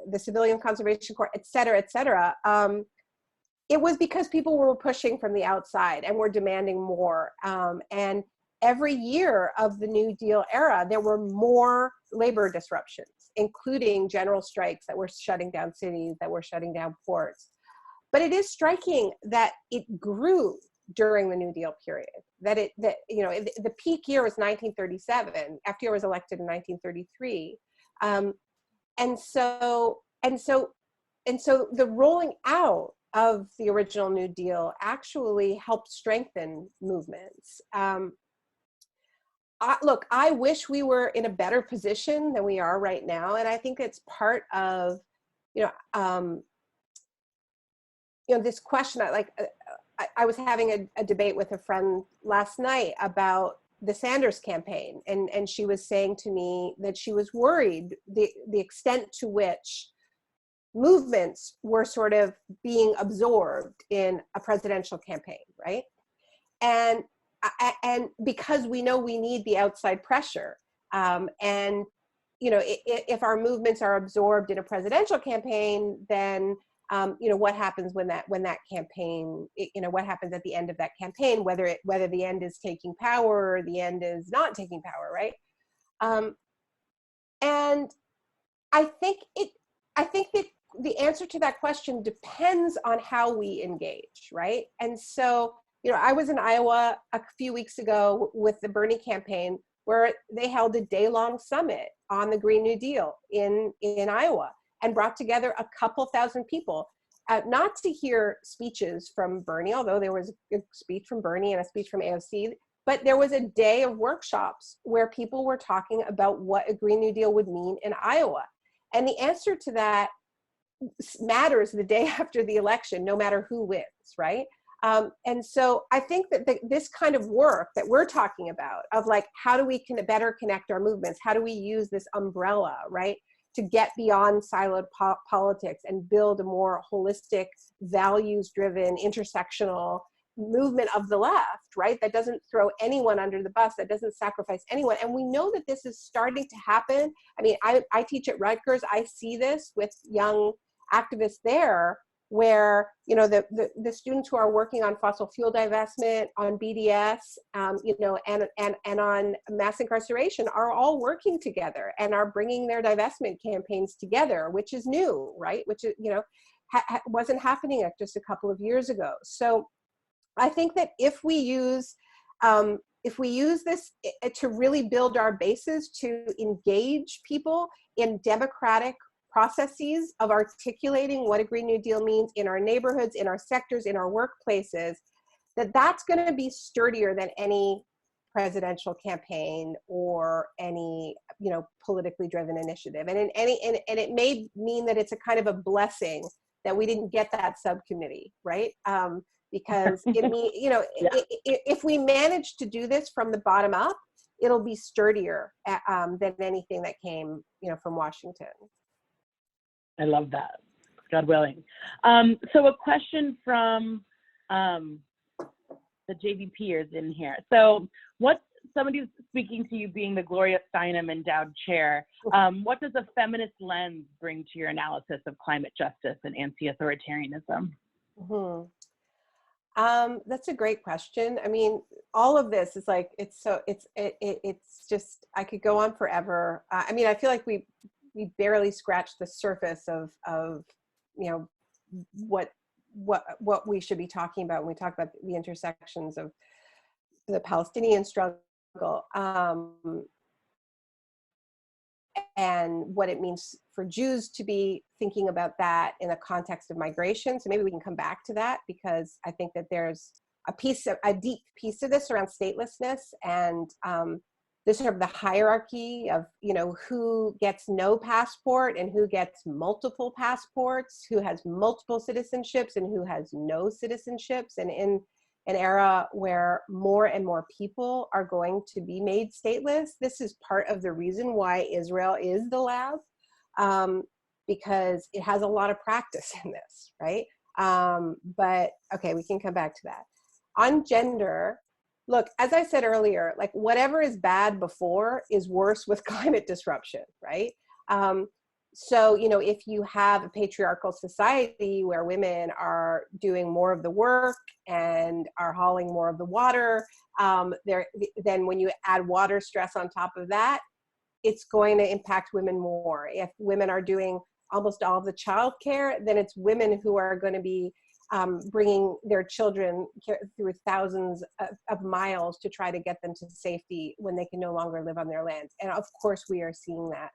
the Civilian Conservation Corps, et cetera, et cetera. It was because people were pushing from the outside and were demanding more. And every year of the New Deal era, there were more labor disruptions, including general strikes that were shutting down cities, that were shutting down ports. But it is striking that it grew during the New Deal period. The peak year was 1937. FDR was elected in 1933, and so the rolling out of the original New Deal actually helped strengthen movements. Look, I wish we were in a better position than we are right now, and I think it's part of, this question. I was having a debate with a friend last night about the Sanders campaign, and she was saying to me that she was worried the extent to which movements were sort of being absorbed in a presidential campaign, right? And because we know we need the outside pressure, if our movements are absorbed in a presidential campaign, then what happens when that campaign, what happens at the end of that campaign, whether the end is taking power or the end is not taking power, right? And I think that the answer to that question depends on how we engage, right? And so, I was in Iowa a few weeks ago with the Bernie campaign, where they held a day-long summit on the Green New Deal in Iowa, and brought together a couple thousand people, not to hear speeches from Bernie, although there was a speech from Bernie and a speech from AOC, but there was a day of workshops where people were talking about what a Green New Deal would mean in Iowa. And the answer to that matters the day after the election, no matter who wins, right? And so I think that this kind of work that we're talking about, of how do we better connect our movements? How do we use this umbrella, right, to get beyond siloed politics and build a more holistic, values-driven, intersectional movement of the left, right? That doesn't throw anyone under the bus, that doesn't sacrifice anyone. And we know that this is starting to happen. I mean, I teach at Rutgers. I see this with young activists there, where the students who are working on fossil fuel divestment, on BDS, and on mass incarceration are all working together and are bringing their divestment campaigns together, which is new, right? Which is, wasn't happening just a couple of years ago. So I think that if we use this to really build our bases, to engage people in democratic processes of articulating what a Green New Deal means in our neighborhoods, in our sectors, in our workplaces, that's going to be sturdier than any presidential campaign or any politically driven initiative. And it may mean that it's a kind of a blessing that we didn't get that subcommittee, right? Because it means, if we manage to do this from the bottom up, it'll be sturdier than anything that came from Washington. I love that, God willing. So a question from the JVPers in here. So somebody speaking to you being the Gloria Steinem Endowed Chair, what does a feminist lens bring to your analysis of climate justice and anti-authoritarianism? That's a great question. I mean, all of this is it's just, I could go on forever. I mean, I feel like we barely scratched the surface of what we should be talking about when we talk about the intersections of the Palestinian struggle, and what it means for Jews to be thinking about that in the context of migration. So maybe we can come back to that, because I think that there's a deep piece of this around statelessness, and this sort of the hierarchy of, who gets no passport and who gets multiple passports, who has multiple citizenships and who has no citizenships. And in an era where more and more people are going to be made stateless, this is part of the reason why Israel is the lab, because it has a lot of practice in this, right? But okay, we can come back to that. On gender, Look, as I said earlier, like whatever is bad before is worse with climate disruption, right? So, you know, if you have a patriarchal society where women are doing more of the work and are hauling more of the water, then when you add water stress on top of that, it's going to impact women more. If women are doing almost all of the childcare, then it's women who are going to be bringing their children through thousands of miles to try to get them to safety when they can no longer live on their land. And of course, we are seeing that.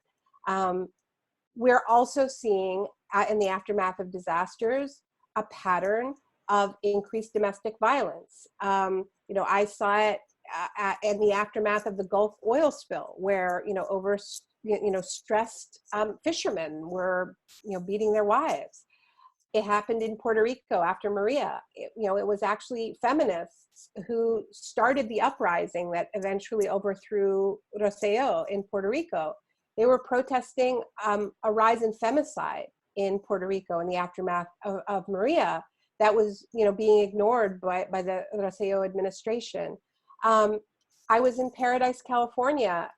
We're also seeing in the aftermath of disasters, a pattern of increased domestic violence. You know, I saw it in the aftermath of the Gulf oil spill, where, you know, stressed fishermen were, you know, beating their wives. It happened in Puerto Rico after Maria. You know, it was actually feminists who started the uprising that eventually overthrew Rosselló in Puerto Rico. They were protesting a rise in femicide in Puerto Rico in the aftermath of Maria that was, you know, being ignored by the Rosselló administration. I was in Paradise, California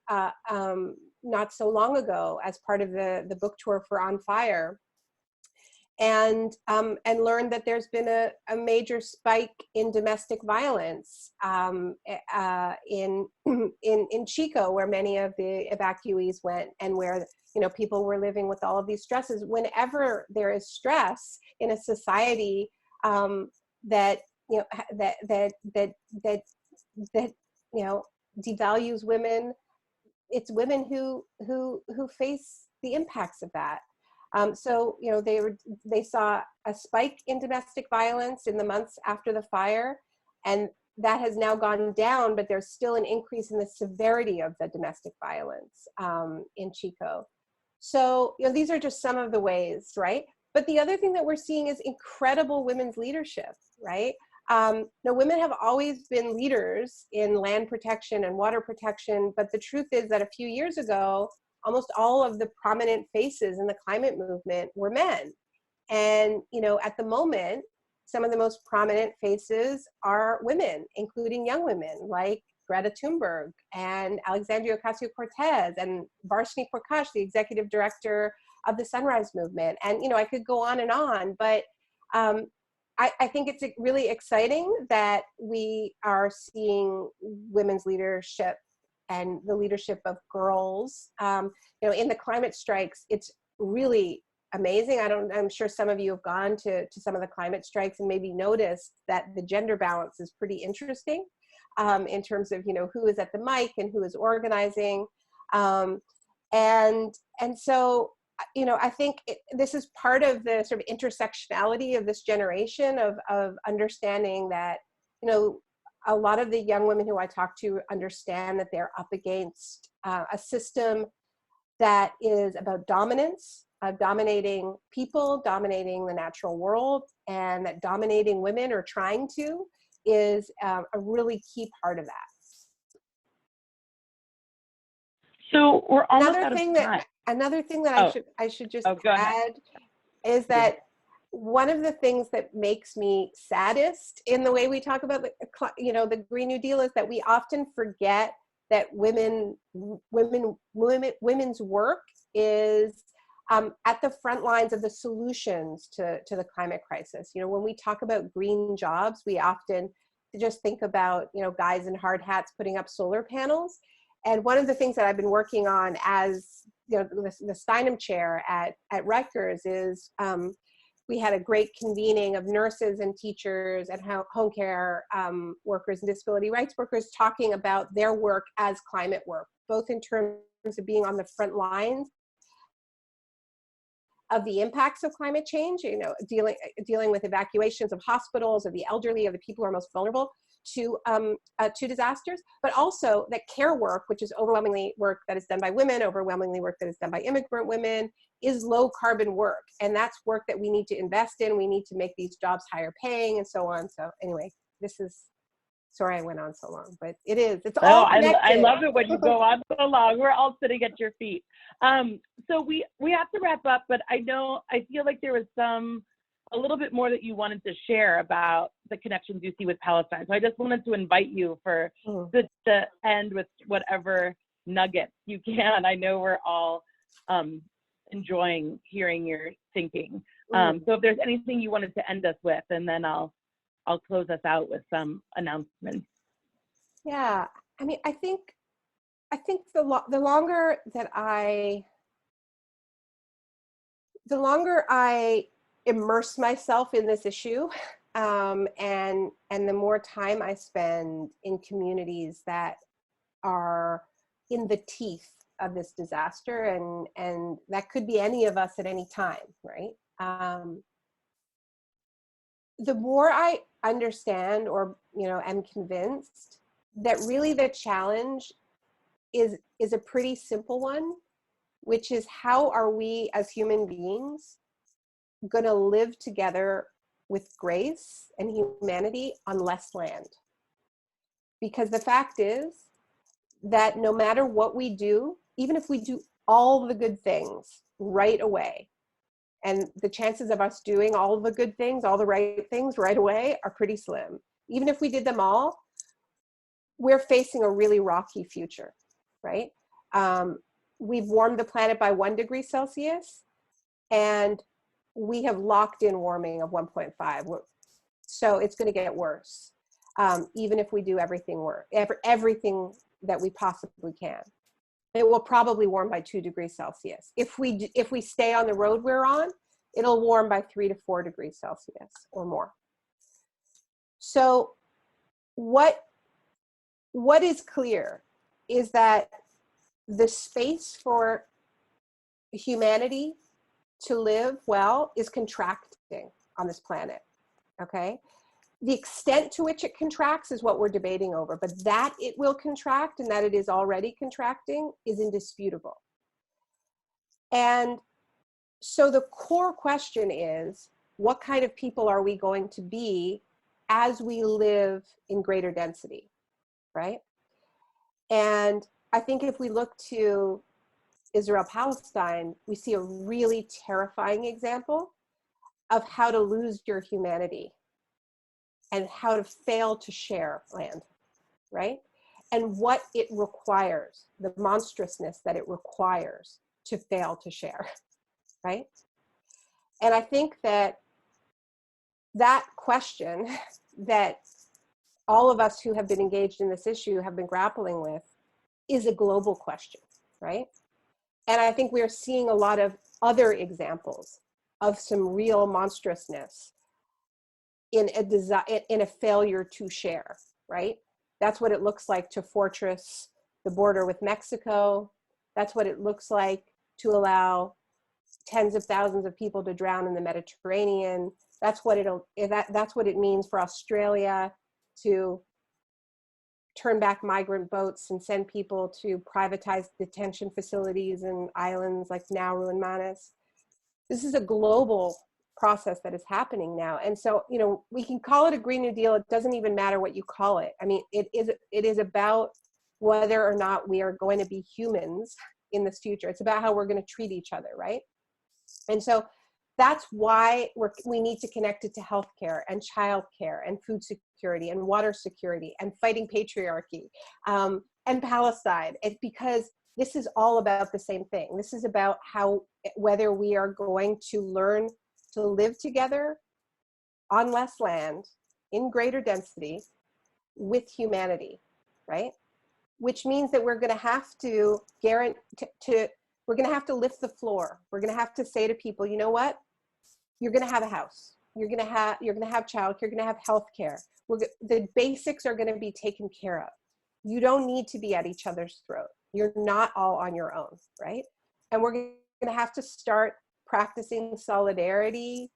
not so long ago as part of the book tour for On Fire, and learned that there's been a major spike in domestic violence in Chico, where many of the evacuees went, and where, you know, people were living with all of these stresses. Whenever there is stress in a society that, you know, that you know, devalues women, it's women who face the impacts of that. So, you know, they saw a spike in domestic violence in the months after the fire, and that has now gone down, but there's still an increase in the severity of the domestic violence in Chico. So, you know, these are just some of the ways, right? But the other thing that we're seeing is incredible women's leadership, right? Now, women have always been leaders in land protection and water protection, but the truth is that a few years ago, almost all of the prominent faces in the climate movement were men. And, you know, at the moment, some of the most prominent faces are women, including young women like Greta Thunberg and Alexandria Ocasio-Cortez and Varshney Prakash, the executive director of the Sunrise Movement. And, you know, I could go on, but I think it's really exciting that we are seeing women's leadership and the leadership of girls. You know, in the climate strikes, it's really amazing. I'm sure some of you have gone to some of the climate strikes and maybe noticed that the gender balance is pretty interesting in terms of, you know, who is at the mic and who is organizing. And so, you know, I think this is part of the sort of intersectionality of this generation of understanding that, you know, a lot of the young women who I talk to understand that they're up against a system that is about dominance, dominating people, dominating the natural world, and that dominating women, or trying to, is a really key part of that. So we're almost out of time. Another thing that I should just add is that one of the things that makes me saddest in the way we talk about the Green New Deal is that we often forget that women's work is at the front lines of the solutions to the climate crisis. You know, when we talk about green jobs, we often just think about, you know, guys in hard hats putting up solar panels. And one of the things that I've been working on as, you know, the Steinem Chair at Rutgers is we had a great convening of nurses and teachers and home care workers and disability rights workers talking about their work as climate work, both in terms of being on the front lines of the impacts of climate change, you know, dealing with evacuations of hospitals, of the elderly, of the people who are most vulnerable to disasters, but also that care work, which is overwhelmingly work that is done by women, overwhelmingly work that is done by immigrant women, is low carbon work. And that's work that we need to invest in. We need to make these jobs higher paying and so on. So anyway, sorry I went on so long, but it's all connected. I love it when you go on so long. We're all sitting at your feet. So we have to wrap up, but I feel like there was some a little bit more that you wanted to share about the connections you see with Palestine. So I just wanted to invite you for to end with whatever nuggets you can. I know we're all enjoying hearing your thinking. So if there's anything you wanted to end us with, and then I'll close us out with some announcements. Yeah, I mean, I think the longer I immerse myself in this issue, and the more time I spend in communities that are in the teeth of this disaster, and that could be any of us at any time, right? The more I understand, or am convinced that really the challenge is a pretty simple one, which is, how are we as human beings going to live together with grace and humanity on less land? Because the fact is that no matter what we do, even if we do all the good things right away, and the chances of us doing all the good things, all the right things right away are pretty slim. Even if we did them all, we're facing a really rocky future, right? We've warmed the planet by 1 degree Celsius, and we have locked in warming of 1.5. So it's going to get worse, even if we do everything that we possibly can. It will probably warm by 2 degrees Celsius. If we stay on the road we're on, it'll warm by 3 to 4 degrees Celsius or more. So what is clear is that the space for humanity to live well is contracting on this planet, okay? The extent to which it contracts is what we're debating over, but that it will contract and that it is already contracting is indisputable. And so the core question is, what kind of people are we going to be as we live in greater density, right? And I think if we look to Israel-Palestine, we see a really terrifying example of how to lose your humanity and how to fail to share land, right? And what it requires, the monstrousness that it requires to fail to share, right? And I think that question that all of us who have been engaged in this issue have been grappling with is a global question, right? And I think we're seeing a lot of other examples of some real monstrousness in a failure to share, right? That's what it looks like to fortress the border with Mexico. That's what it looks like to allow tens of thousands of people to drown in the Mediterranean. That's what it means for Australia to turn back migrant boats and send people to privatized detention facilities in islands like Nauru and Manus. This is a global process that is happening now. And so, we can call it a Green New Deal. It doesn't even matter what you call it. I mean, it is about whether or not we are going to be humans in this future. It's about how we're going to treat each other, right? And so that's why we need to connect it to healthcare and childcare and food security and water security and fighting patriarchy and Palestine. It's because this is all about the same thing. This is about whether we are going to learn to live together on less land in greater density with humanity, right? Which means that we're going to have to we're going to have to lift the floor. We're going to have to say to people, you know what? You're going to have a house. You're going to have childcare. You're going to have healthcare. The basics are going to be taken care of. You don't need to be at each other's throat. You're not all on your own, right? And we're going to have to start practicing solidarity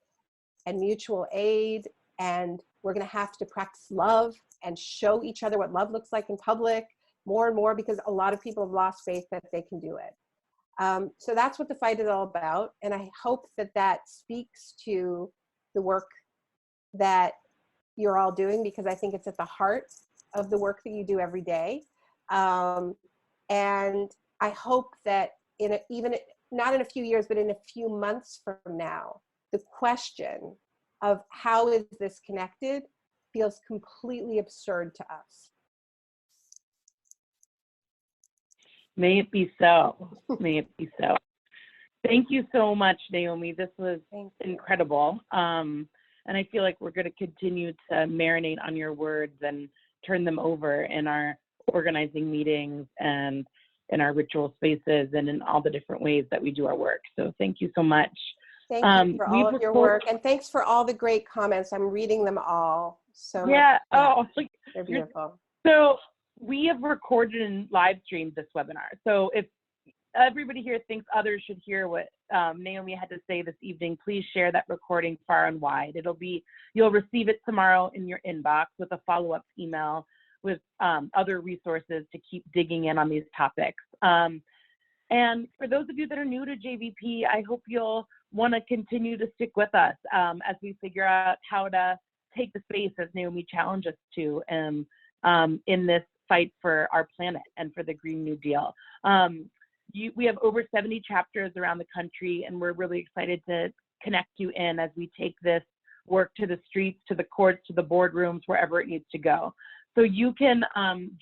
and mutual aid, and we're going to have to practice love and show each other what love looks like in public more and more, because a lot of people have lost faith that they can do it. So that's what the fight is all about. And I hope that speaks to the work that you're all doing, because I think it's at the heart of the work that you do every day. And I hope that even not in a few years, but in a few months from now, the question of how is this connected feels completely absurd to us. May it be so. May it be so. Thank you so much, Naomi. This was incredible. And I feel like we're going to continue to marinate on your words and turn them over in our organizing meetings and in our ritual spaces and in all the different ways that we do our work. So thank you so much. Thank you for all of your work, and thanks for all the great comments. I'm reading them all. So yeah, they're beautiful. So we have recorded and live streamed this webinar. So if everybody here thinks others should hear what Naomi had to say this evening, please share that recording far and wide. You'll receive it tomorrow in your inbox with a follow-up email with other resources to keep digging in on these topics. And for those of you that are new to JVP, I hope you'll want to continue to stick with us as we figure out how to take the space as Naomi challenged us to in this fight for our planet and for the Green New Deal. We have over 70 chapters around the country, and we're really excited to connect you in as we take this work to the streets, to the courts, to the boardrooms, wherever it needs to go. So you can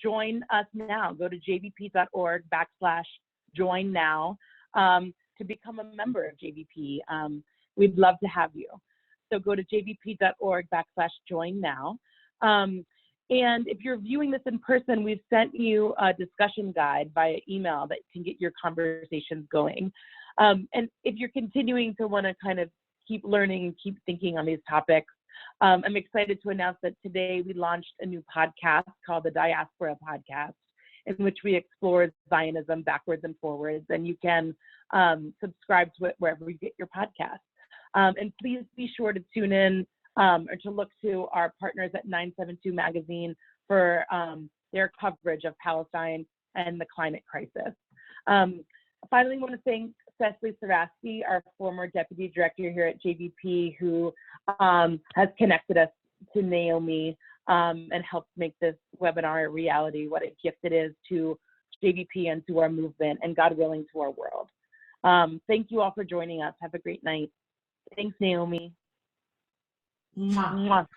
join us now. Go to jvp.org/join now to become a member of JVP. We'd love to have you. So go to jvp.org/join now. And if you're viewing this in person, we've sent you a discussion guide via email that can get your conversations going. And if you're continuing to want to kind of keep learning and keep thinking on these topics, I'm excited to announce that today we launched a new podcast called the Diaspora Podcast, in which we explore Zionism backwards and forwards. And you can subscribe to it wherever you get your podcast. And please be sure to tune in or to look to our partners at 972 Magazine for their coverage of Palestine and the climate crisis. Finally, I want to thank Cecily Sarasky, our former deputy director here at JVP, who has connected us to Naomi and helped make this webinar a reality. What a gift it is to JVP and to our movement, and God willing, to our world. Thank you all for joining us. Have a great night. Thanks, Naomi. Mwah.